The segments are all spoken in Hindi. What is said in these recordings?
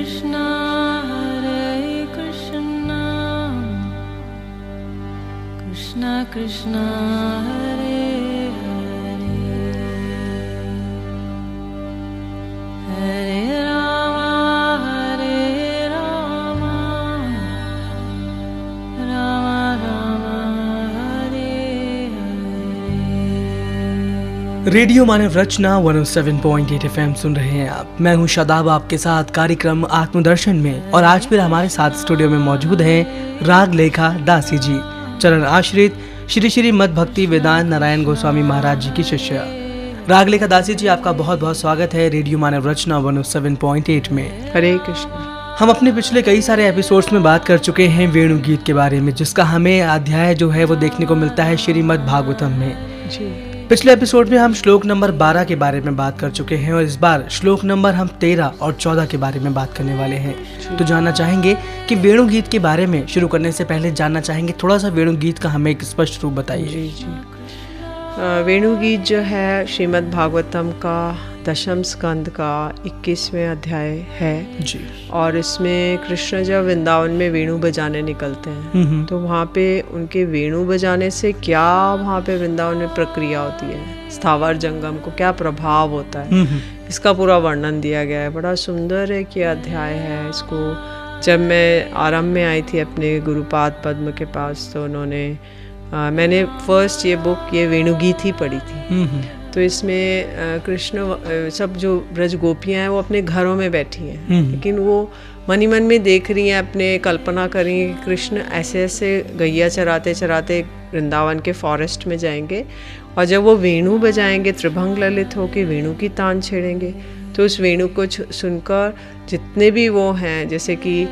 Krishna Krishna Krishna Hare Hare Hare Rama Rama Rama Hare Hare। Radio Manav Rachna 107.8 FM सुन रहे हैं आप। मैं हूं शादाब, आपके साथ कार्यक्रम आत्मदर्शन में। और आज फिर हमारे साथ स्टूडियो में मौजूद हैं राग लेखा दासी जी, चरण आश्रित श्री श्री मद भक्ति वेदांत नारायण गोस्वामी महाराज जी की शिष्य। राग लेखा दासी जी, आपका बहुत बहुत स्वागत है रेडियो मानव रचना 107.8 में। हरे कृष्ण। हम अपने पिछले कई सारे एपिसोड्स में बात कर चुके हैं वेणु गीत के बारे में, जिसका हमें अध्याय जो है वो देखने को मिलता है श्रीमद् भागवतम में जी। पिछले एपिसोड में हम श्लोक नंबर 12 के बारे में बात कर चुके हैं और इस बार श्लोक नंबर हम 13 और 14 के बारे में बात करने वाले हैं। तो जानना चाहेंगे कि वेणु गीत के बारे में शुरू करने से पहले जानना चाहेंगे थोड़ा सा वेणु गीत का हमें एक स्पष्ट रूप बताइए। जी जी। वेणु गीत जो है श्रीमद् भागवतम का दशम स्कंद का 21वें अध्याय है जी। और इसमें कृष्ण जब वृंदावन में वेणु बजाने निकलते हैं तो वहाँ पे उनके वेणु बजाने से क्या वहाँ पे वृंदावन में प्रक्रिया होती है, स्थावर जंगम को क्या प्रभाव होता है, इसका पूरा वर्णन दिया गया है। बड़ा सुंदर एक ये अध्याय है। इसको जब मैं आरंभ में आई थी अपने गुरुपाद पद्म के पास तो मैंने फर्स्ट ये बुक ये वेणु गीत ही पढ़ी थी। तो इसमें कृष्ण सब जो ब्रज गोपियां हैं वो अपने घरों में बैठी हैं, लेकिन वो मन ही मन में देख रही हैं, अपने कल्पना कर रही हैं कि कृष्ण ऐसे ऐसे गैया चराते चराते वृंदावन के फॉरेस्ट में जाएंगे और जब वो वेणु बजाएंगे, त्रिभंग ललित होकर वेणु की तान छेड़ेंगे, तो उस वेणु को सुनकर जितने भी वो हैं, जैसे कि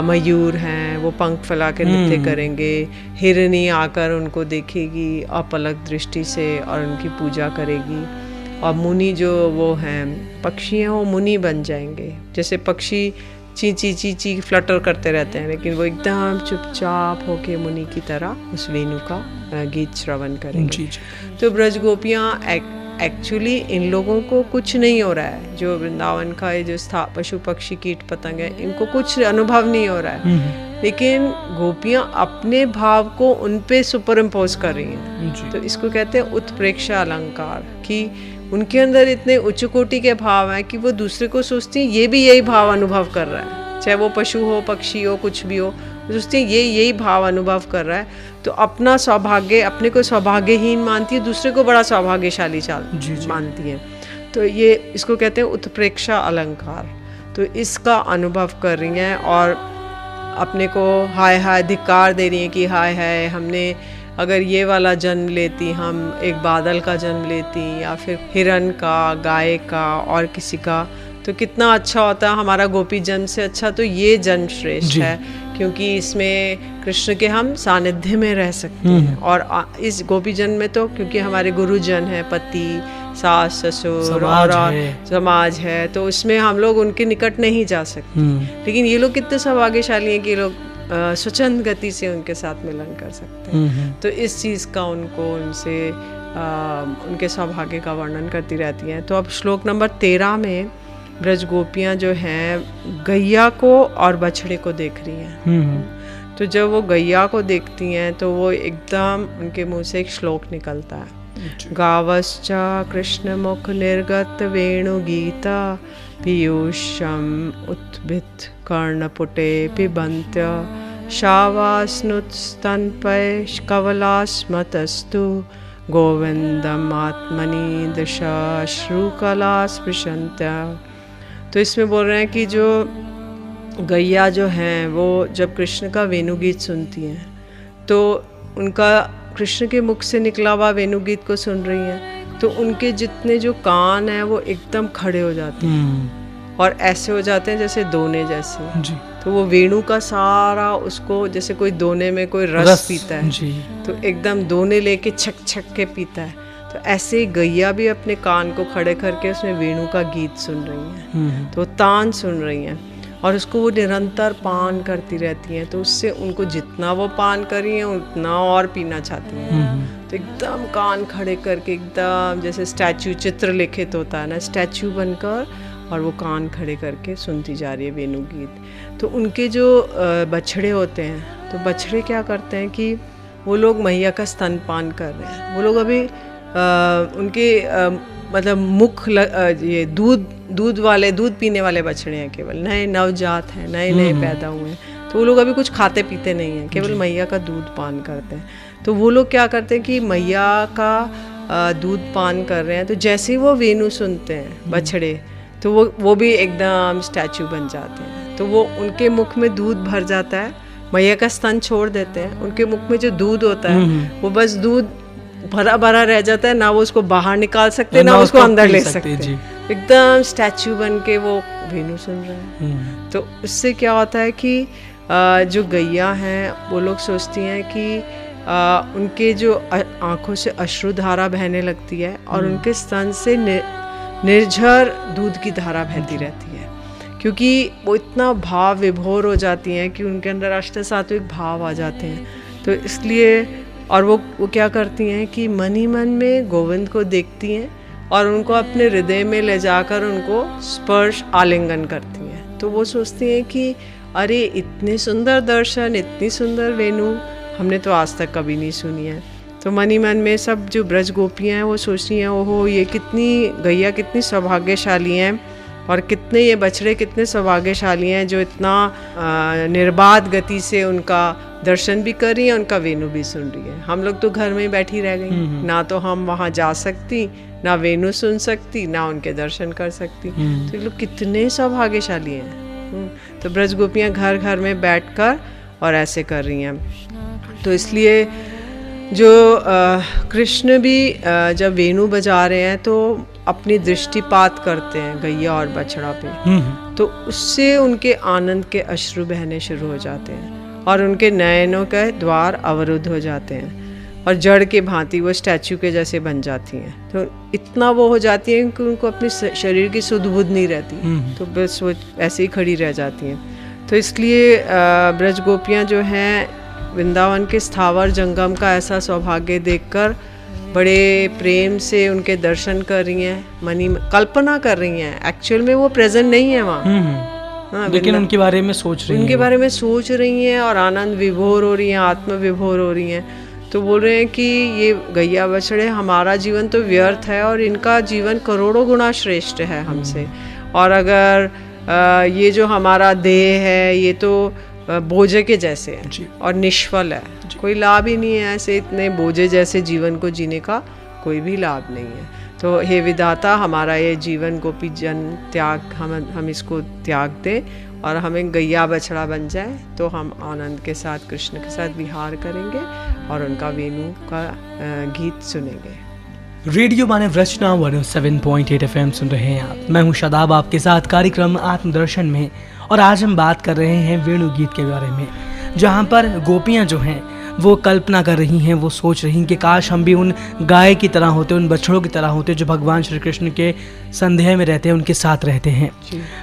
मयूर हैं, वो पंख फैला के नृत्य करेंगे, हिरनी आकर उनको देखेगी अपलक दृष्टि से और उनकी पूजा करेगी, और मुनि जो वो हैं पक्षी हैं वो मुनि बन जाएंगे। जैसे पक्षी ची ची ची ची फ्लटर करते रहते हैं, लेकिन वो एकदम चुपचाप होके मुनि की तरह उस वेणु का गीत श्रवण करेंगे। तो ब्रज गोपियाँ एक्चुअली इन लोगों को कुछ नहीं हो रहा है, जो वृंदावन का ये जो पशु पक्षी कीट पतंग है इनको कुछ अनुभव नहीं हो रहा है, लेकिन गोपियाँ अपने भाव को उन पे सुपर इम्पोज कर रही हैं। तो इसको कहते हैं उत्प्रेक्षा अलंकार, कि उनके अंदर इतने उच्च कोटि के भाव हैं कि वो दूसरे को सोचती हैं ये भी यही भाव अनुभव कर रहा है, चाहे वो पशु हो पक्षी हो कुछ भी हो, सोचती हैं ये यही भाव अनुभव कर रहा है। तो अपना सौभाग्य, अपने को सौभाग्यहीन मानती है, दूसरे को बड़ा सौभाग्यशाली मानती है। तो ये इसको कहते हैं उत्प्रेक्षा अलंकार। तो इसका अनुभव कर रही हैं और अपने को हाय हाय धिक्कार दे रही हैं कि हाय हाय हमने अगर ये वाला जन्म लेती, हम एक बादल का जन्म लेती या फिर हिरन का, गाय का और किसी का, तो कितना अच्छा होता। हमारा गोपी जन्म से अच्छा तो ये जन्म श्रेष्ठ है, क्योंकि इसमें कृष्ण के हम सानिध्य में रह सकते हैं। और इस गोपी जन्म में तो क्योंकि हमारे गुरुजन है, पति, सास ससुर और समाज है, तो उसमें हम लोग उनके निकट नहीं जा सकते। लेकिन ये लोग कितने सौभाग्यशाली हैं कि ये लोग स्वच्छंद गति से उनके साथ मिलन कर सकते हैं। तो इस चीज़ का उनको उनसे उनके सौभाग्य का वर्णन करती रहती हैं। तो अब श्लोक नंबर 13 में ब्रज गोपियाँ जो हैं गैया को और बछड़े को देख रही हैं। तो जब वो गैया को देखती हैं तो वो एकदम उनके मुंह से एक श्लोक निकलता है, गावश्चा कृष्ण मुख निर्गत वेणु गीता पीयूषम उत्भित कर्णपुटे पिबन्त्य शावास्नुस्तनपय कवलास्मतस्तु गोविंदम आत्मनि दशा श्रुकला स्पृशन्त्या। तो इसमें बोल रहे हैं कि जो गैया जो हैं वो जब कृष्ण का वेणु गीत सुनती हैं तो उनका कृष्ण के मुख से निकला हुआ वेणु गीत को सुन रही हैं, तो उनके जितने जो कान हैं वो एकदम खड़े हो जाते हैं और ऐसे हो जाते हैं जैसे दोने जैसे जी। तो वो वेणु का सारा उसको जैसे कोई दोने में कोई रस पीता है जी। तो एकदम दोने लेके छक छक के पीता है। तो ऐसे ही गैया भी अपने कान को खड़े करके उसमें वेणु का गीत सुन रही हैं, तो तान सुन रही हैं और उसको वो निरंतर पान करती रहती हैं। तो उससे उनको जितना वो पान करी हैं उतना और पीना चाहती हैं। तो एकदम कान खड़े करके एकदम जैसे स्टैचू चित्र लिखित होता है ना, स्टैचू बनकर और वो कान खड़े करके सुनती जा रही है वेणु गीत। तो उनके जो बछड़े होते हैं, तो बछड़े क्या करते हैं कि वो लोग मैया का स्तनपान कर रहे हैं। वो लोग अभी उनके मतलब ये दूध पीने वाले बछड़े हैं, केवल नए नवजात हैं, नए पैदा हुए हैं। तो वो लोग अभी कुछ खाते पीते नहीं हैं, केवल मैया का दूध पान करते हैं। तो वो लोग क्या करते हैं कि मैया का दूध पान कर रहे हैं, तो जैसे ही वो वेणु सुनते हैं बछड़े, तो वो भी एकदम स्टैचू बन जाते हैं। तो वो उनके मुख में दूध भर जाता है, मैया का स्तन छोड़ देते हैं, उनके मुख में जो दूध होता है वो बस दूध भरा भरा रह जाता है, ना वो उसको बाहर निकाल सकते ना उसको अंदर ले सकते। एकदम स्टैचू बन के वो वेणु सुन रहे हैं। तो उससे क्या होता है कि जो गैया हैं वो लोग सोचती हैं कि उनके जो आंखों से अश्रुधारा बहने लगती है और उनके स्तन से निर्झर दूध की धारा बहती रहती है, क्योंकि वो इतना भाव विभोर हो जाती हैं कि उनके अंदर अष्ट सात्विक भाव आ जाते हैं। तो इसलिए और वो क्या करती हैं कि मन ही मन में गोविंद को देखती हैं और उनको अपने हृदय में ले जाकर उनको स्पर्श आलिंगन करती हैं। तो वो सोचती हैं कि अरे इतने सुंदर दर्शन, इतनी सुंदर वेणु हमने तो आज तक कभी नहीं सुनी है। तो मन ही मन में सब जो ब्रज गोपियाँ हैं वो सोचती हैं, ओहो ये कितनी गैया कितनी सौभाग्यशाली हैं और कितने ये बछड़े कितने सौभाग्यशाली हैं जो इतना निर्बाध गति से उनका दर्शन भी कर रही है, उनका वेणु भी सुन रही है। हम लोग तो घर में बैठी रह गई, ना तो हम वहाँ जा सकती, ना वेणु सुन सकती, ना उनके दर्शन कर सकती। तो ये लोग कितने सौभाग्यशाली हैं। तो ब्रज गोपियाँ घर घर में बैठकर और ऐसे कर रही हैं। तो इसलिए जो कृष्ण भी जब वेणु बजा रहे हैं तो अपनी दृष्टिपात करते हैं गैया और बछड़ा पे, तो उससे उनके आनंद के अश्रु बहने शुरू हो जाते हैं और उनके नयनों के द्वार अवरुद्ध हो जाते हैं और जड़ के भांति वो स्टैचू के जैसे बन जाती हैं। तो इतना वो हो जाती हैं कि उनको अपने शरीर की सुध बुध नहीं रहती, तो बस वो ऐसे ही खड़ी रह जाती हैं। तो इसलिए ब्रज गोपियाँ जो हैं वृंदावन के स्थावर जंगम का ऐसा सौभाग्य देखकर बड़े प्रेम से उनके दर्शन कर रही हैं, मनी कल्पना कर रही हैं। एक्चुअल में वो प्रेजेंट नहीं है वहाँ, लेकिन उनके बारे में सोच रही हैं, उनके बारे में सोच रही हैं और आनंद विभोर हो रही हैं, आत्म विभोर हो रही हैं। तो बोल रहे हैं कि ये गैया बछड़े हमारा जीवन तो व्यर्थ है और इनका जीवन करोड़ों गुना श्रेष्ठ है हमसे, और अगर ये जो हमारा देह है ये तो बोझे के जैसे है और निष्फल है, कोई लाभ ही नहीं है। ऐसे इतने बोझे जैसे जीवन को जीने का कोई भी लाभ नहीं है। तो हे विधाता, हमारा ये जीवन गोपी जन त्याग, हम इसको त्याग दें और हमें गैया बछड़ा बन जाए, तो हम आनंद के साथ कृष्ण के साथ विहार करेंगे और उनका वेणु का गीत सुनेंगे। रेडियो मानव रचना 107.8 FM सुन रहे हैं आप। मैं हूं शादाब, आपके साथ कार्यक्रम आत्मदर्शन में, और आज हम बात कर रहे हैं वेणु गीत के बारे में, जहां पर गोपियां जो हैं वो कल्पना कर रही हैं, वो सोच रही हैं कि काश हम भी उन गाय की तरह होते, उन बछड़ों की तरह होते जो भगवान श्री कृष्ण के संदेह में रहते हैं, उनके साथ रहते हैं।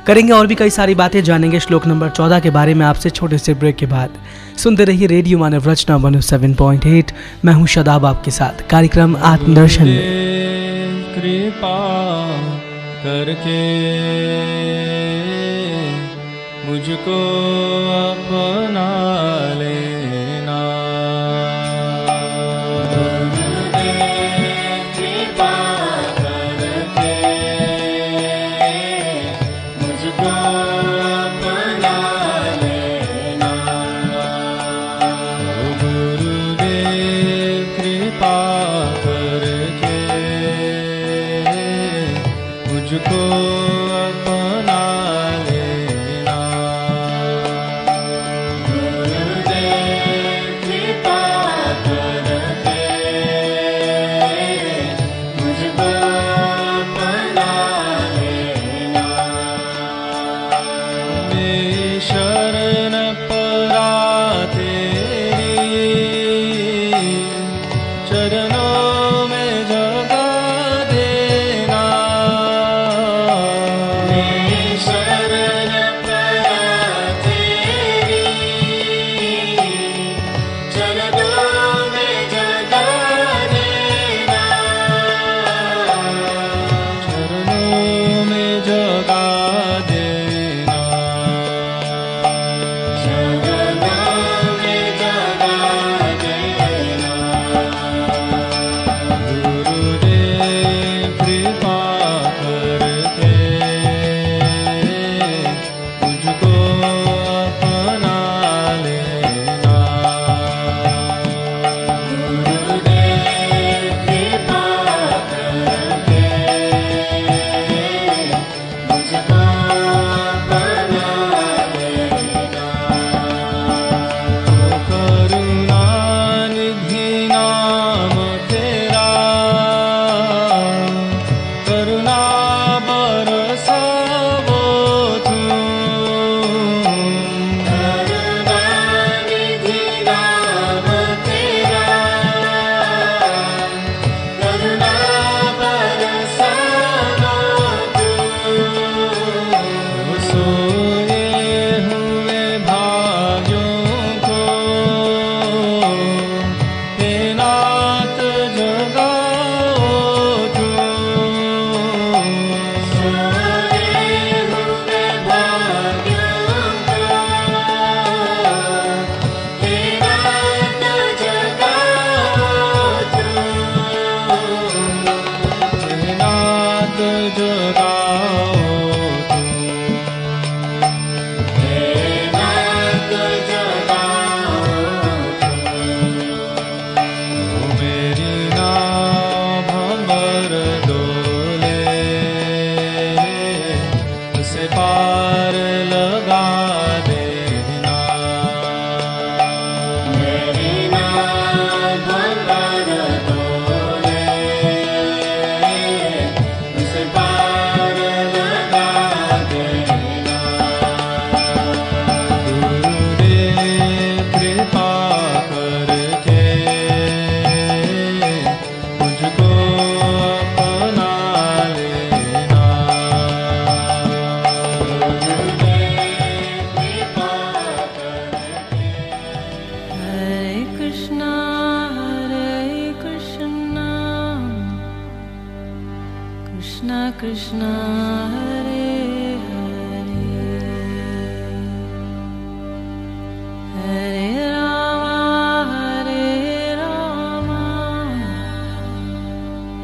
करेंगे और भी कई सारी बातें, जानेंगे श्लोक नंबर 14 के बारे में आपसे छोटे से ब्रेक के बाद। सुनते रहिए रेडियो मानव रचना 107.8। मैं हूँ शादाब, आपके साथ कार्यक्रम आत्मदर्शन में। कृपा करके मुझको अपना लेना, कृपा करके मुझको अपना लेना, गुरुदेव कृपा करके मुझको अपना लेना, गुरुदेव कृपा करके मुझको अपना लेना, मेरी शरण परा तेरी चरणों में जगा देना, मेरी मुझको बना लेना। करुणा निधि नाम तेरा, करुणा बरसावो तू। करुणा निधि नाम तेरा, करुणा बरसावो तू। सोए हुए भाइयों को हे नाथ जगाओ तू। सोए हुए भाग्यों को हे नाथ जगाओ तू। हे नाथ जगाओ तू। हे नाथ जगाओ मेरी नाव भंवर डोले, उसे पार लगा देना। मेरी नाव भंवर डोले, उसे पार लगा देना। गुरुदेव कृपा करके मुझको अपना लेना। Hare Krishna, Krishna Krishna, Hare Hare, Hare Rama,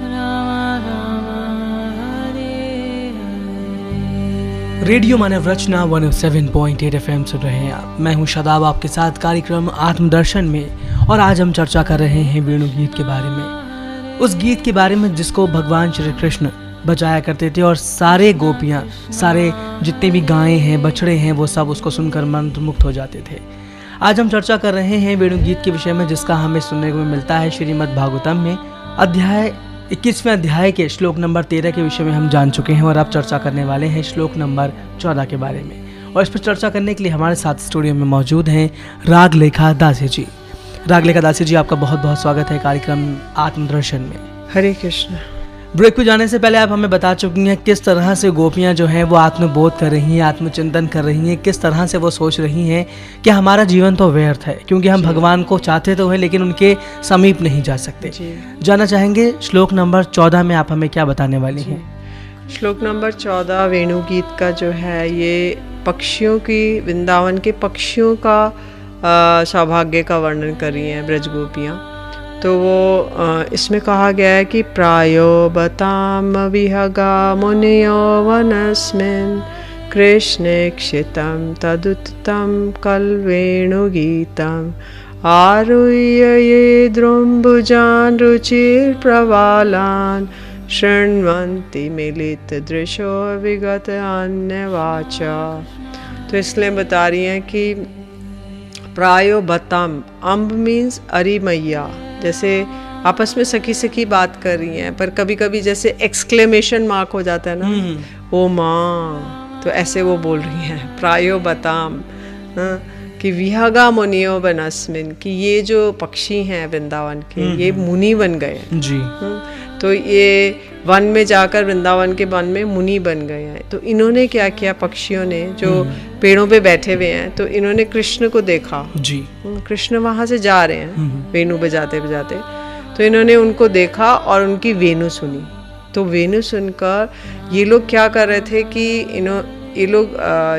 Rama Rama, Hare Hare। Radio Manav Rachna 107.8 FM सुन रहे हैं आप। मैं हूं शादाब आपके साथ कार्यक्रम आत्मदर्शन में, और आज हम चर्चा कर रहे हैं वेणु गीत के बारे में। उस गीत के बारे में जिसको भगवान श्री कृष्ण बजाया करते थे, और सारे गोपियां, सारे जितने भी गायें हैं, बछड़े हैं, वो सब उसको सुनकर मंत्रमुग्ध हो जाते थे। आज हम चर्चा कर रहे हैं वेणु गीत के विषय में, जिसका हमें सुनने को मिलता है श्रीमद् भागवतम में। अध्याय 21वें अध्याय के श्लोक नंबर 13 के विषय में हम जान चुके हैं, और अब चर्चा करने वाले हैं श्लोक नंबर 14 के बारे में। और इस पर चर्चा करने के लिए हमारे साथ स्टूडियो में मौजूद हैं रागलेखा दासी जी। रागलेखा दासी जी, आपका बहुत बहुत स्वागत है कार्यक्रम आत्मदर्शन में। हरे कृष्ण। ब्रेक पे जाने से पहले आप हमें बता चुकी हैं किस तरह से गोपियां जो हैं वो आत्मबोध कर रही हैं, आत्मचिंतन कर रही हैं, किस तरह से वो सोच रही हैं कि हमारा जीवन तो व्यर्थ है, क्योंकि हम भगवान को चाहते तो हैं लेकिन उनके समीप नहीं जा सकते। जानना चाहेंगे श्लोक नंबर 14 में आप हमें क्या बताने वाली हैं। श्लोक नंबर 14 वेणु गीत का जो है, ये पक्षियों की, वृंदावन के पक्षियों का सौभाग्य का वर्णन कर रही हैं ब्रज गोपियाँ। तो वो इसमें कहा गया है कि प्रायो बताम विहगा मुनियो वनस्मिन् कृष्णे क्षितं तदुत्तम कल्वेणुगीतम् आरुह्य ये द्रुम्बुजान् रुचिर्प्रवालान् शृण्वन्ति मिलितदृशो विगत अन्यवाचा। तो इसलिए बता रही हैं कि प्रायो बताम, अम्ब मीन्स अरी मैया, जैसे आपस में सखी सखी बात कर रही हैं, पर कभी कभी जैसे एक्सक्लेमेशन मार्क हो जाता है ना, ओ माँ, तो ऐसे वो बोल रही हैं प्रायो बताम, कि विहगा मुनियो बनस्मिन, कि ये जो पक्षी हैं वृंदावन के, ये मुनि बन गए हैं जी। तो ये वन में जाकर, वृंदावन के वन में मुनि बन गए हैं। तो इन्होंने क्या किया, पक्षियों ने जो पेड़ों पे बैठे हुए हैं, तो इन्होंने कृष्ण को देखा जी। कृष्ण वहाँ से जा रहे हैं वेणु बजाते बजाते, तो इन्होंने उनको देखा और उनकी वेणु सुनी। तो वेणु सुनकर ये लोग क्या कर रहे थे कि ये लोग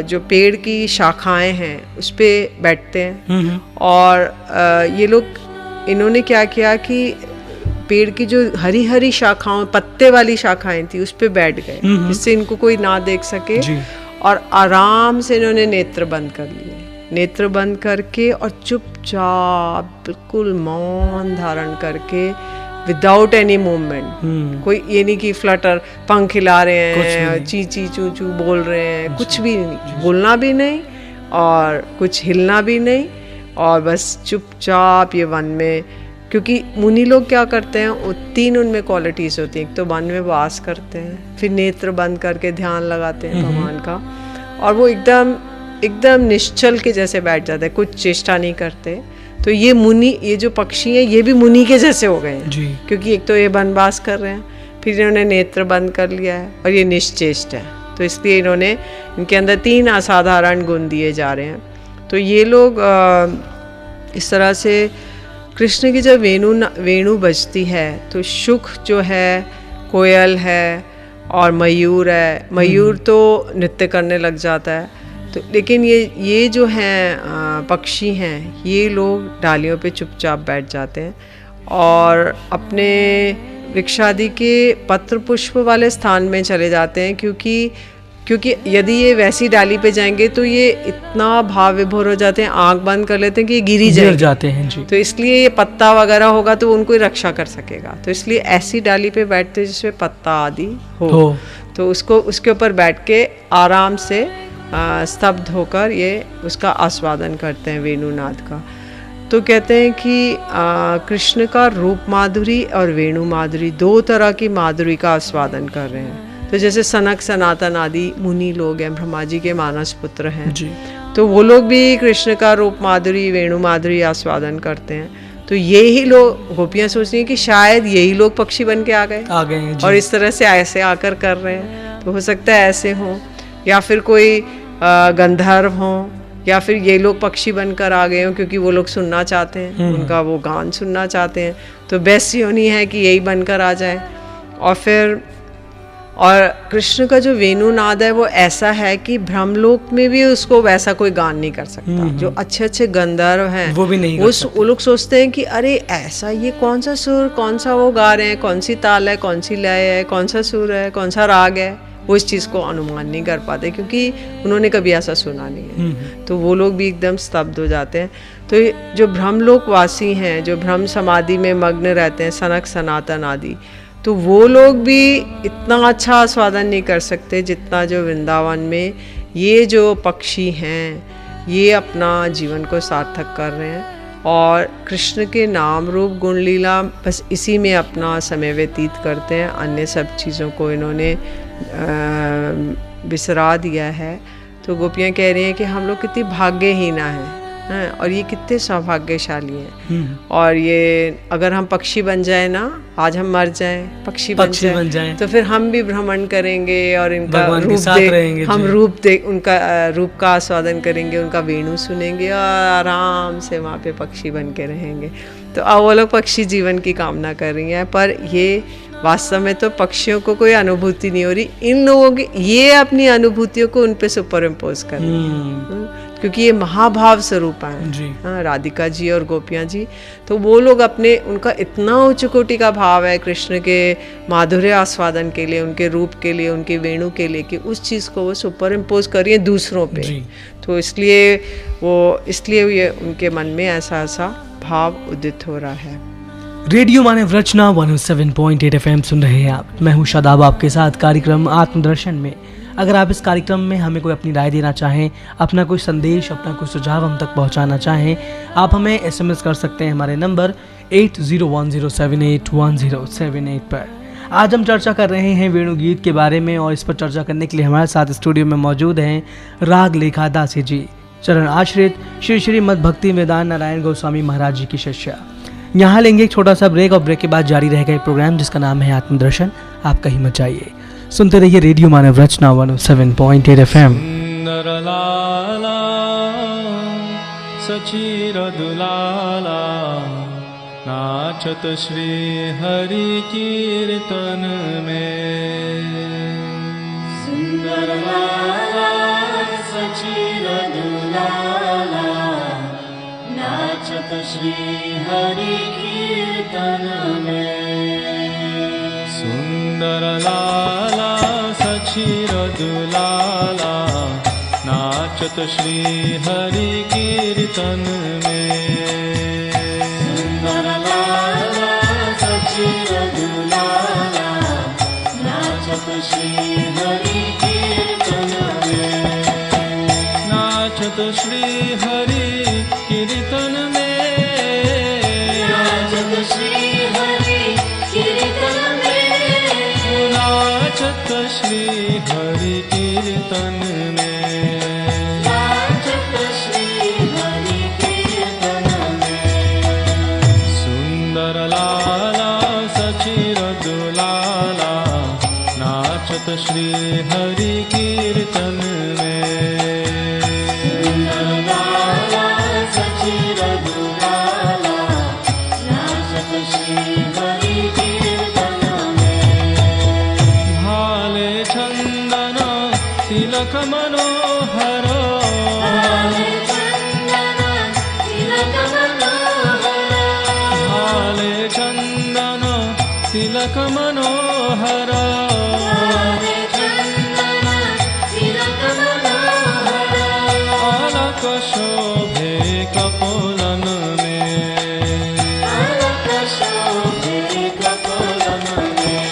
जो पेड़ की शाखाएं हैं उस पे बैठते हैं, और ये लोग, इन्होंने क्या किया कि पेड़ की जो हरी हरी शाखाओं, पत्ते वाली शाखाएं थी, उस पे बैठ गए, जिससे इनको कोई ना देख सके। और आराम से इन्होंने नेत्र बंद कर लिए, नेत्र बंद करके और चुपचाप बिल्कुल मौन धारण करके विदाउट एनी मूवमेंट। कोई ये नहीं कि फ्लटर पंख हिला रहे हैं, ची ची चू चू बोल रहे हैं, कुछ भी नहीं, बोलना भी नहीं और कुछ हिलना भी नहीं, और बस चुपचाप ये वन में। क्योंकि मुनि लोग क्या करते हैं, वो 3 उनमें क्वालिटीज़ होती हैं। एक तो वन में वास करते हैं, फिर नेत्र बंद करके ध्यान लगाते हैं भगवान का, और वो एकदम निश्चल के जैसे बैठ जाते हैं, कुछ चेष्टा नहीं करते। तो ये मुनि, ये जो पक्षी हैं ये भी मुनि के जैसे हो गए हैं, क्योंकि एक तो ये वनवास कर रहे हैं, फिर इन्होंने नेत्र बंद कर लिया है, और ये निश्चेष्ट है। तो इसलिए इनके अंदर 3 असाधारण गुण दिए जा रहे हैं। तो ये लोग इस तरह से कृष्ण की जब वेणु बजती है तो शुक जो है, कोयल है और मयूर है। मयूर तो नृत्य करने लग जाता है, तो लेकिन ये जो हैं पक्षी हैं, ये लोग डालियों पे चुपचाप बैठ जाते हैं और अपने वृक्षादि के पत्र पुष्प वाले स्थान में चले जाते हैं, क्योंकि यदि ये वैसी डाली पे जाएंगे तो ये इतना भाव विभोर हो जाते हैं, आंख बंद कर लेते हैं कि ये गिर जाते हैं जी। तो इसलिए ये पत्ता वगैरह होगा तो उनको ही रक्षा कर सकेगा, तो इसलिए ऐसी डाली पे बैठते जिसमें पत्ता आदि हो। तो उसके ऊपर बैठ के आराम से स्तब्ध होकर ये उसका आस्वादन करते हैं वेणुनाद का। तो कहते हैं कि कृष्ण का रूप माधुरी और वेणु माधुरी, 2 तरह की माधुरी का आस्वादन कर रहे हैं। तो जैसे सनक सनातन आदि मुनि लोग हैं, ब्रह्मा जी के मानस पुत्र हैं जी, तो वो लोग भी कृष्ण का रूप माधुरी वेणु माधुरी आस्वादन करते हैं। तो ये ही लोग, गोपियाँ सोचती हैं कि शायद यही लोग पक्षी बन के आ गए हैं और इस तरह से ऐसे आकर कर रहे हैं। तो हो सकता है ऐसे हों, या फिर कोई गंधर्व हों, या फिर ये लोग पक्षी बनकर आ गए हों क्योंकि वो लोग सुनना चाहते हैं, उनका वो गान सुनना चाहते हैं। तो बेस्ट योनि है कि यही बनकर आ जाए। और कृष्ण का जो वेणुनाद है वो ऐसा है कि ब्रह्मलोक में भी उसको वैसा कोई गान नहीं कर सकता। जो अच्छे अच्छे गंधर्व हैं वो भी नहीं, वो लोग सोचते हैं कि अरे ऐसा, ये कौन सा सुर, कौन सा वो गा रहे हैं, कौन सी ताल है, कौन सी लय है, कौन सा सुर है, कौन सा राग है, वो इस चीज़ को अनुमान नहीं कर पाते क्योंकि उन्होंने कभी ऐसा सुना नहीं है। तो वो लोग भी एकदम स्तब्ध हो जाते हैं। तो जो ब्रह्मलोकवासी हैं, जो ब्रह्म समाधि में मग्न रहते हैं, सनक सनातन आदि, तो वो लोग भी इतना अच्छा आस्वादन नहीं कर सकते जितना जो वृंदावन में ये जो पक्षी हैं ये अपना जीवन को सार्थक कर रहे हैं और कृष्ण के नाम रूप गुण लीला बस इसी में अपना समय व्यतीत करते हैं। अन्य सब चीज़ों को इन्होंने बिसरा दिया है। तो गोपियाँ कह रही हैं कि हम लोग कितनी भाग्यहीना हैं और ये कितने सौभाग्यशाली हैं। और ये अगर हम पक्षी बन जाए ना, आज हम मर जाएं, पक्षी बन जाएं तो फिर हम भी भ्रमण करेंगे और इनका उनका रूप का आस्वादन करेंगे, उनका वेणु सुनेंगे और आराम से वहाँ पे पक्षी बन के रहेंगे। तो अब वो लोग पक्षी जीवन की कामना कर रही हैं, पर ये वास्तव में तो पक्षियों को कोई अनुभूति नहीं हो रही। इन लोगों की ये अपनी अनुभूतियों को उन पे सुपर इम्पोज कर रही हैं क्योंकि ये महाभाव स्वरूप हैं राधिका जी और गोपियाँ जी। तो वो लोग अपने, उनका इतना उच्च कोटि का भाव है कृष्ण के माधुर्य आस्वादन के लिए, उनके रूप के लिए, उनके वेणु के लिए, कि उस चीज़ को वो सुपर इम्पोज कर रही है दूसरों पे। तो इसलिए ये उनके मन में ऐसा भाव उदित हो रहा है। रेडियो मानव रचना 107.8 FM सुन रहे हैं आप। मैं हूँ शादाब, आपके साथ कार्यक्रम आत्मदर्शन में। अगर आप इस कार्यक्रम में हमें कोई अपनी राय देना चाहें, अपना कोई संदेश, अपना कोई सुझाव हम तक पहुंचाना चाहें, आप हमें SMS कर सकते हैं हमारे नंबर 8010781078 पर। आज हम चर्चा कर रहे हैं वेणु गीत के बारे में और इस पर चर्चा करने के लिए हमारे साथ स्टूडियो में मौजूद हैं राग लेखा दासी जी, चरण आश्रित श्री श्री मद भक्ति वेदांत नारायण गोस्वामी महाराज जी की शिष्या। यहाँ लेंगे एक छोटा सा ब्रेक और ब्रेक के बाद जारी रहेगा एक प्रोग्राम जिसका नाम है आत्मदर्शन। आप कहीं मत जाइए, सुनते रहिए रेडियो मानव रचना 107.8 FM। सुंदर लाला सचीर दुलाला नाचत श्री हरि कीर्तन में। सुंदर लाला सचीर दुलाला नाचत श्री हरि कीर्तन में। सुंदर लाला सचीर दुलाला नाचत श्री हरि कीर्तन में। सुंदर लाला सचीर नाचत श्री हरि कीर्तन में, नाचत श्री हरि कीर्तन में, नाचत श्री हरि कीर्तन में, नाचत श्री हरि कीर्तन में। सुंदर लाला सचिर दुलाला नाचत श्री हरि कीर्तन में, सुंदर लाला सचिर दुलाला नाचत श्री हरि कीर्तन में। भाले चंदन तिलक मनोहर, भाले चंदन तिलक मनोहर, भाले चंदन तिलक मनोहर, भाले चंदन तिलक मनोहर, अलक शोभे कपोलन में, अलक शोभे कपोलन में।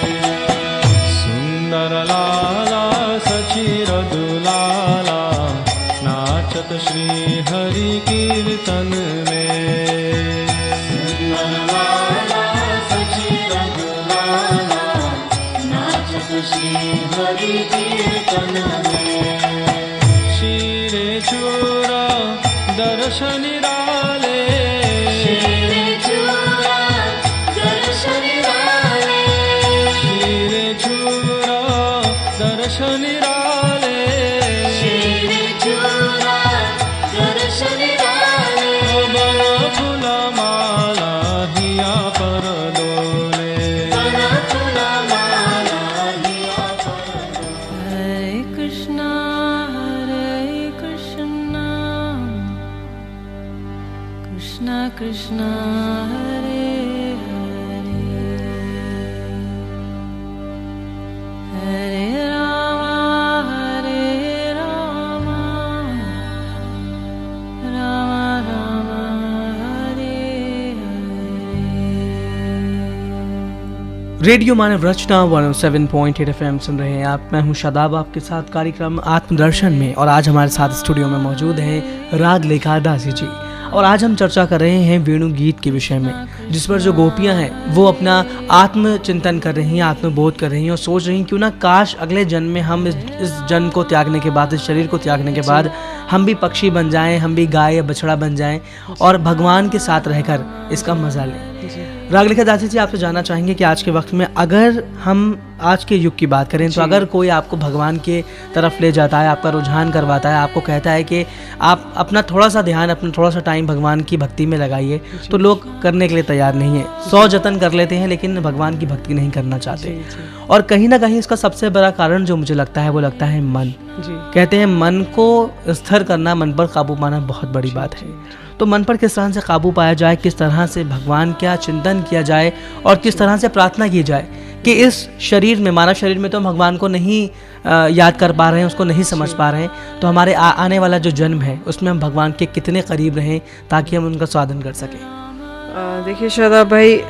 सुंदर लाला सचिर दुलाला नाचत श्री हरि कीर्तन में, सुंदर लाला सचिर दुलाला नाचत श्री हरि कीर्तन में। शीरे चूरा दर्शन निराले, शीरे चूरा दर्शन निराले, शीरे चूरा दर्शन निराले, शीरे चूरा दर्शन निराले। बन फूल माला हिया पर डोले, बन फूल माला हिया पर डोले। Hare Krishna, Krishna Krishna, Hare Hare, Hare Rama, Hare Rama, Rama Rama, Hare Hare। Radio Manav Rachna 107.8 FM सुन रहे हैं आप। मैं हूं शादाब आपके साथ कार्यक्रम आत्मदर्शन में, और आज हमारे साथ स्टूडियो में मौजूद हैं राग लेखा दासी जी। और आज हम चर्चा कर रहे हैं वेणु गीत के विषय में, जिस पर जो गोपियां हैं वो अपना आत्मचिंतन कर रही हैं, आत्मबोध कर रही हैं और सोच रही हैं क्यों ना काश अगले जन्म में हम इस जन्म को त्यागने के बाद, इस शरीर को त्यागने के बाद हम भी पक्षी बन जाएं, हम भी गाय या बछड़ा बन जाएं और भगवान के साथ रहकर इसका मजा लें। रागलेखा दासी जी, आपसे जानना चाहेंगे कि आज के वक्त में अगर हम आज के युग की बात करें तो अगर कोई आपको भगवान के तरफ ले जाता है, आपका रुझान करवाता है, आपको कहता है कि आप अपना थोड़ा सा ध्यान, अपना थोड़ा सा टाइम भगवान की भक्ति में लगाइए, तो लोग करने के लिए तैयार नहीं है। 100 जतन कर लेते हैं लेकिन भगवान की भक्ति नहीं करना चाहते। और कहीं ना कहीं इसका सबसे बड़ा कारण जो मुझे लगता है वो लगता है मन। कहते हैं मन को स्थिर करना, मन पर काबू पाना बहुत बड़ी बात है। तो मन पर किस तरह से काबू पाया जाए, किस तरह से भगवान का चिंतन किया जाए और किस तरह से प्रार्थना की जाए कि इस शरीर में, मानव शरीर में तो हम भगवान को नहीं याद कर पा रहे हैं, उसको नहीं समझ पा रहे हैं, तो हमारे आने वाला जो जन्म है उसमें हम भगवान के कितने करीब रहें ताकि हम उनका स्वादन कर सकें। देखिए शादाब भाई,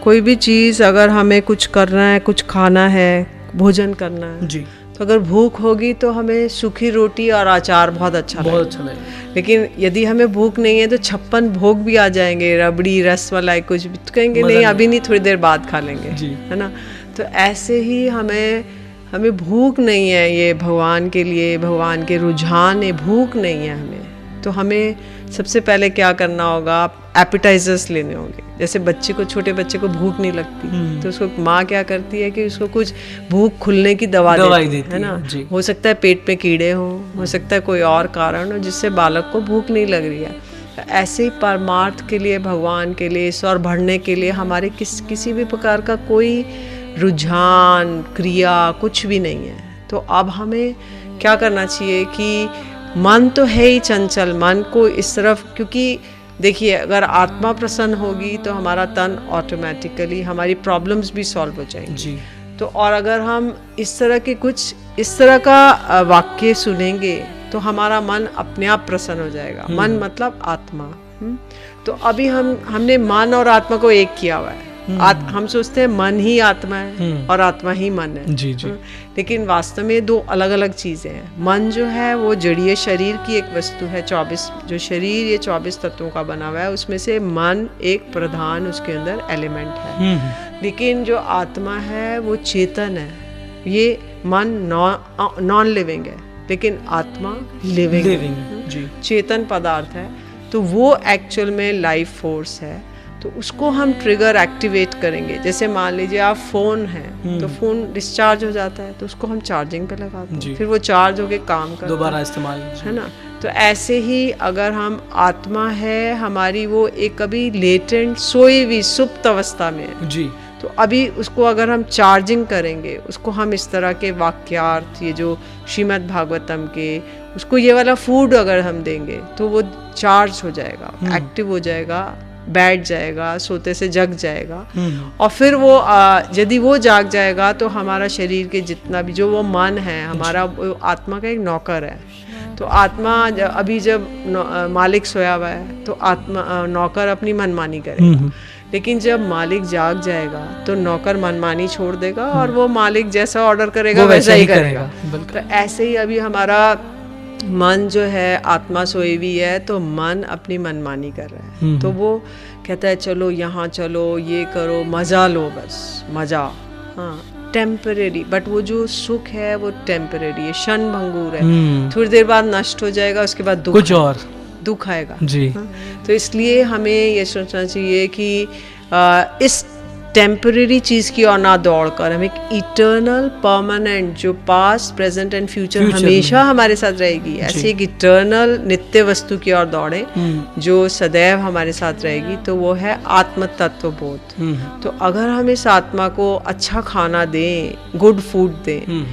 कोई भी चीज़ अगर हमें कुछ करना है, कुछ खाना है, भोजन करना है जी, तो अगर भूख होगी तो हमें सूखी रोटी और अचार बहुत अच्छा लगेगा। लेकिन यदि हमें भूख नहीं है तो 56 भोग भी आ जाएंगे, रबड़ी, रसमलाई, कुछ भी, तो कहेंगे नहीं अभी नहीं, थोड़ी देर बाद खा लेंगे, है ना। तो ऐसे ही हमें भूख नहीं है, ये भगवान के लिए, भगवान के रुझान है, भूख नहीं है हमें, तो हमें सबसे पहले क्या करना होगा, एपिटाइजर्स लेने होंगे। जैसे बच्चे को, छोटे बच्चे को भूख नहीं लगती तो उसको माँ क्या करती है कि उसको कुछ भूख खुलने की दवा देती है ना। हो सकता है पेट में कीड़े हो सकता है कोई और कारण हो जिससे बालक को भूख नहीं लग रही है। तो ऐसे ही परमार्थ के लिए, भगवान के लिए, ईश्वर बढ़ने के लिए हमारे किसी भी प्रकार का कोई रुझान, क्रिया कुछ भी नहीं है। तो अब हमें क्या करना चाहिए कि मन तो है ही चंचल, मन को इस तरफ, क्योंकि देखिए अगर आत्मा प्रसन्न होगी तो हमारा तन ऑटोमेटिकली, हमारी प्रॉब्लम्स भी सॉल्व हो जाएंगी जी। तो और अगर हम इस तरह के कुछ इस तरह का वाक्य सुनेंगे तो हमारा मन अपने आप प्रसन्न हो जाएगा। मन मतलब आत्मा। तो अभी हमने मन और आत्मा को एक किया हुआ है। हम सोचते हैं मन ही आत्मा है और आत्मा ही मन है। जी जी। लेकिन वास्तव में दो अलग अलग चीज़ें हैं। मन जो है वो जड़ीय शरीर की एक वस्तु है, 24 जो शरीर ये 24 तत्वों का बना हुआ है, उसमें से मन एक प्रधान उसके अंदर एलिमेंट है। लेकिन जो आत्मा है वो चेतन है। ये मन नॉन लिविंग है, लेकिन आत्मा लिविंग जी। चेतन पदार्थ है। तो वो एक्चुअल में लाइफ फोर्स है। तो उसको हम ट्रिगर एक्टिवेट करेंगे। जैसे मान लीजिए आप फ़ोन है, तो फ़ोन डिस्चार्ज हो जाता है, तो उसको हम चार्जिंग पे लगाते हैं, फिर वो चार्ज होके काम करता है, दोबारा इस्तेमाल, है ना। तो ऐसे ही अगर हम आत्मा है हमारी, वो एक कभी लेटेंट सोई हुई सुप्त अवस्था में है जी। तो अभी उसको अगर हम चार्जिंग करेंगे, उसको हम इस तरह के वाक्यार्थ, ये जो श्रीमद् भागवतम के, उसको ये वाला फूड अगर हम देंगे तो वो चार्ज हो जाएगा, एक्टिव हो जाएगा, बैठ जाएगा, सोते से जग जाएगा। और फिर वो यदि वो जाग जाएगा तो हमारा शरीर के जितना भी जो वो मन है हमारा, वो आत्मा का एक नौकर है। तो आत्मा अभी जब मालिक सोया हुआ है तो आत्मा नौकर अपनी मनमानी करेगा। लेकिन जब मालिक जाग जाएगा तो नौकर मनमानी छोड़ देगा और वो मालिक जैसा ऑर्डर करेगा वैसा ही करेगा। तो ऐसे ही अभी हमारा मन जो है, आत्मा सोई हुई है, तो मन अपनी मनमानी कर रहा है। तो वो कहता है चलो यहाँ चलो, ये करो, मजा लो, बस मजा, हाँ टेम्परेरी। बट वो जो सुख है वो टेम्परेरी है, क्षण भंगुर है, थोड़ी देर बाद नष्ट हो जाएगा, उसके बाद दुख कुछ और दुख आएगा जी। हाँ? तो इसलिए हमें ये सोचना चाहिए कि इस टेम्परेरी चीज़ की और ना दौड़कर हम एक इटर्नल परमानेंट, जो पास्ट प्रेजेंट एंड फ्यूचर हमेशा हमारे साथ रहेगी, ऐसी एक इटर्नल नित्य वस्तु की ओर दौड़े जो सदैव हमारे साथ रहेगी। तो वो है आत्म तत्व बोध। तो अगर हम इस आत्मा को अच्छा खाना दें, गुड फूड दें,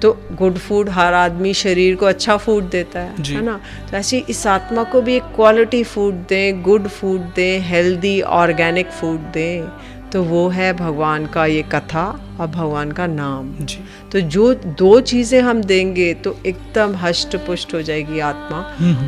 तो गुड फूड, हर आदमी शरीर को अच्छा फूड देता है ना। तो ऐसी इस आत्मा को भी एक क्वालिटी फूड दें, गुड फूड दें, हेल्दी ऑर्गेनिक फूड दें, तो वो है भगवान का ये कथा और भगवान का नाम जी। तो जो दो चीज़ें हम देंगे तो एकदम हष्ट पुष्ट हो जाएगी आत्मा,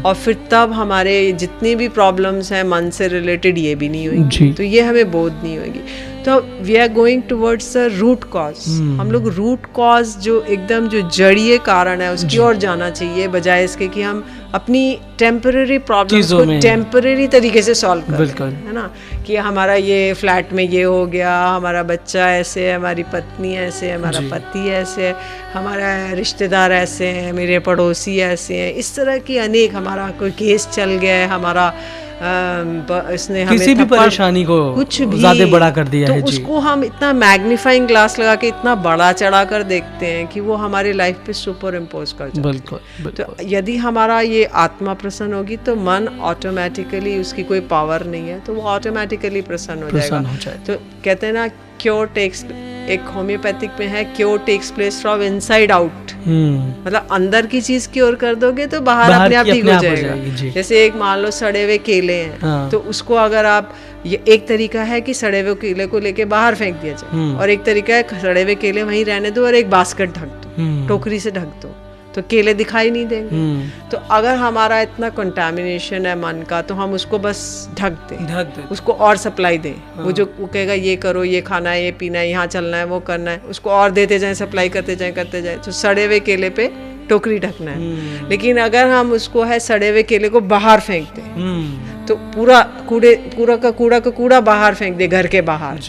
और फिर तब हमारे जितनी भी प्रॉब्लम्स हैं मन से रिलेटेड ये भी नहीं होंगी, तो ये हमें बोध नहीं होगी। तो we are going towards the root cause. हम लोग रूट कॉज जो एकदम जो जड़ीय कारण है उसकी ओर जाना चाहिए, बजाय इसके कि हम अपनी टेम्पररी प्रॉब्लम्स को टेम्पररी तरीके से सॉल्व करें, है ना। कि हमारा ये फ्लैट में ये हो गया, हमारा बच्चा ऐसे है, हमारी पत्नी ऐसे है, हमारा पति ऐसे है, हमारा रिश्तेदार ऐसे हैं, मेरे पड़ोसी ऐसे हैं, इस तरह की अनेक, हमारा कोई केस चल गया है, हमारा इसने हमें किसी भी परेशानी को कुछ भी ज्यादा बड़ा कर दिया है जी। उसको हम इतना मैग्नीफाइंग ग्लास लगा के इतना बड़ा चढ़ा कर देखते हैं कि वो हमारी लाइफ पे सुपर इम्पोज कर जाता है। बिल्कुल। तो यदि हमारा ये आत्मा प्रसन्न होगी तो मन ऑटोमेटिकली, उसकी कोई पावर नहीं है तो वो ऑटोमेटिकली प्रसन्न हो जाएगा। तो कहते हैं ना, क्योर टेक्स, एक होम्योपैथिक में है, cure takes place from inside out. मतलब अंदर की चीज की ओर कर दोगे तो बाहर अपने आप ठीक हो जाएगा। जैसे एक मान लो सड़े हुए केले हैं, तो उसको अगर आप, ये एक तरीका है कि सड़े हुए केले को लेके बाहर फेंक दिया जाए, और एक तरीका है सड़े हुए केले वहीं रहने दो और एक बास्केट ढक दो, टोकरी से ढक दो, तो केले दिखाई नहीं देंगे। तो अगर हमारा इतना कंटामिनेशन है मन का, तो हम उसको बस ढक दें, उसको और सप्लाई दें। वो जो वो कहेगा ये करो, ये खाना है, ये पीना है, यहाँ चलना है, वो करना है, उसको और देते जाएं, सप्लाई करते जाएं। तो सड़े हुए केले पे टोकरी ढकना है। लेकिन अगर हम उसको है सड़े हुए केले को बाहर फेंक दें, तो पूरा का कूड़ा बाहर फेंक दे, घर के बाहर,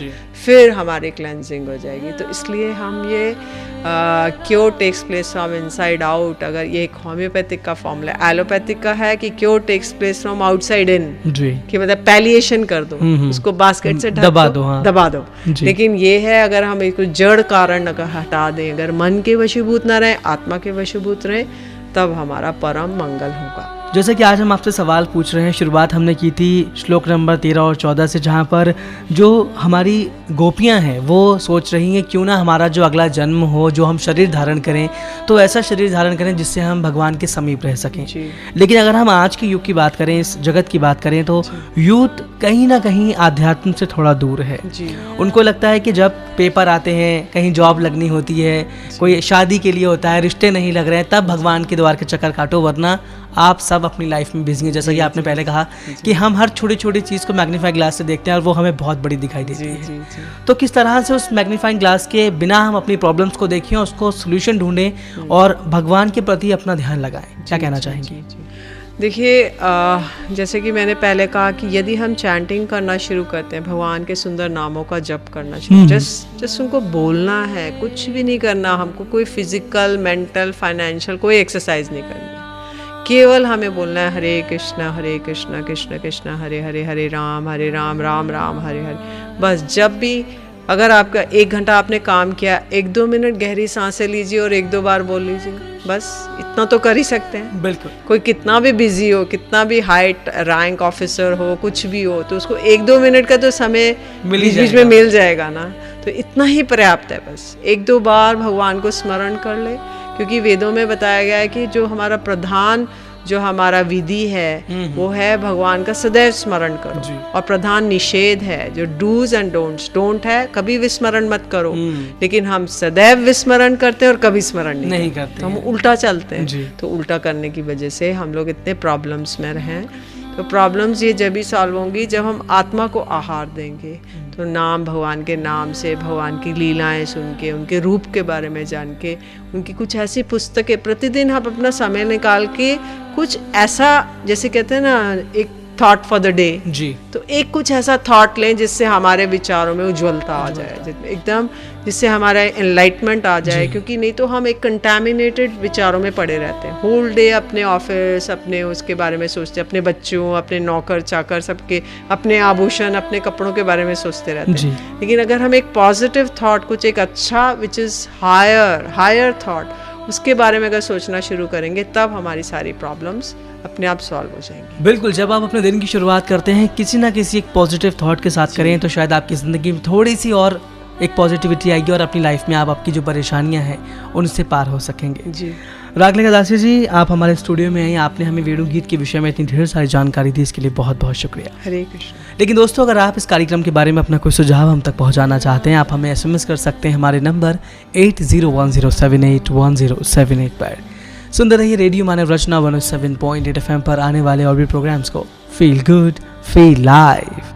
फिर हमारी क्लेंजिंग हो जाएगी। तो इसलिए हम ये cure takes place from inside out, अगर ये एक होम्योपैथिक का फॉर्मूला है। एलोपैथिक का है कि cure takes place from outside in, कि मतलब पैलिएशन कर दो, उसको बास्केट से दबा दो। लेकिन ये है अगर हम एक जड़ कारण हटा दें, अगर मन के वशीभूत ना रहे, आत्मा के वशीभूत रहे, तब हमारा परम मंगल होगा। जैसे कि आज हम आपसे सवाल पूछ रहे हैं, शुरुआत हमने की थी श्लोक नंबर 13 और 14 से, जहाँ पर जो हमारी गोपियाँ हैं वो सोच रही हैं क्यों ना हमारा जो अगला जन्म हो, जो हम शरीर धारण करें, तो ऐसा शरीर धारण करें जिससे हम भगवान के समीप रह सकें। लेकिन अगर हम आज के युग की बात करें, इस जगत की बात करें, तो यूथ कहीं ना कहीं आध्यात्म से थोड़ा दूर है। उनको लगता है कि जब पेपर आते हैं, कहीं जॉब लगनी होती है, कोई शादी के लिए होता है, रिश्ते नहीं लग रहे हैं, तब भगवान के द्वार के चक्कर काटो, वरना आप सब सब अपनी लाइफ में बिजी हैं, जैसा कि आपने पहले कहा कि हम हर छोटी छोटी चीज़ को मैग्नीफाइंग ग्लास से देखते हैं और वो हमें बहुत बड़ी दिखाई देती जी है। जी जी तो किस तरह से उस मैग्नीफाइंग ग्लास के बिना हम अपनी प्रॉब्लम्स को देखें, उसको सोल्यूशन ढूंढें और भगवान के प्रति अपना ध्यान लगाएं, क्या कहना चाहेंगे? देखिए, जैसे कि मैंने पहले कहा कि यदि हम चैंटिंग करना शुरू करते हैं, भगवान के सुंदर नामों का जप करना शुरू, जस्ट उनको बोलना है, कुछ भी नहीं करना हमको, कोई फिजिकल, मेंटल, फाइनेंशियल कोई एक्सरसाइज नहीं करनी, केवल हमें बोलना है हरे कृष्णा कृष्ण कृष्ण हरे हरे, हरे राम राम राम हरे हरे। बस जब भी अगर आपका 1 घंटा आपने काम किया, 1-2 मिनट गहरी सांसें लीजिए और 1-2 बार बोल लीजिए, बस इतना तो कर ही सकते हैं। बिल्कुल। कोई कितना भी बिजी हो, कितना भी हाइट रैंक ऑफिसर हो, कुछ भी हो, तो उसको 1-2 मिनट का तो समय बीच में मिल जाएगा ना, तो इतना ही पर्याप्त है। बस 1-2 बार भगवान को स्मरण कर ले, क्योंकि वेदों में बताया गया है कि जो हमारा प्रधान जो हमारा विधि है वो है भगवान का सदैव स्मरण करो, और प्रधान निषेध है जो डूज एंड डोंट्स, डोंट है कभी विस्मरण मत करो, लेकिन हम सदैव विस्मरण करते हैं और कभी स्मरण नहीं करते, तो हम उल्टा चलते हैं। तो उल्टा करने की वजह से हम लोग इतने प्रॉब्लम्स में रहें। तो प्रॉब्लम्स ये जब भी सॉल्व होंगी जब हम आत्मा को आहार देंगे, तो नाम, भगवान के नाम से, भगवान की लीलाएं सुन के, उनके रूप के बारे में जान के, उनकी कुछ ऐसी पुस्तकें प्रतिदिन आप अपना समय निकाल के कुछ ऐसा, जैसे कहते हैं ना, एक थॉट फॉर द डे जी, तो एक कुछ ऐसा थॉट लें जिससे हमारे विचारों में उज्ज्वलता आ जाए, एकदम जिससे हमारा एनलाइटमेंट आ जाए, क्योंकि नहीं तो हम एक कंटामिनेटेड विचारों में पड़े रहते हैं। होल डे अपने ऑफिस, अपने उसके बारे में सोचते, अपने बच्चों, अपने नौकर चाकर, सबके अपने आभूषण, अपने कपड़ों के बारे में सोचते रहते हैं। लेकिन अगर हम एक पॉजिटिव थॉट, कुछ एक अच्छा विच इज़ हायर थॉट, उसके बारे में अगर सोचना शुरू करेंगे, तब हमारी सारी प्रॉब्लम्स अपने आप सॉल्व हो जाएंगी। बिल्कुल, जब आप अपने दिन की शुरुआत करते हैं किसी ना किसी एक पॉजिटिव थॉट के साथ करें, तो शायद आपकी ज़िंदगी में थोड़ी सी और एक पॉजिटिविटी आएगी और अपनी लाइफ में आप आपकी जो परेशानियां हैं उनसे पार हो सकेंगे। जी, रागलेखा दासी जी, आप हमारे स्टूडियो में आई, आपने हमें वेणु गीत के विषय में इतनी ढेर सारी जानकारी दी, इसके लिए बहुत बहुत शुक्रिया। हरे कृष्ण। लेकिन दोस्तों, अगर आप इस कार्यक्रम के बारे में अपना कोई सुझाव हम तक पहुंचाना चाहते हैं, आप हमें SMS कर सकते हैं हमारे नंबर 8010781078 पर। सुनते रहिए रेडियो मानव रचना 107.8 FM पर आने वाले और भी प्रोग्राम्स को। Feel good, feel live.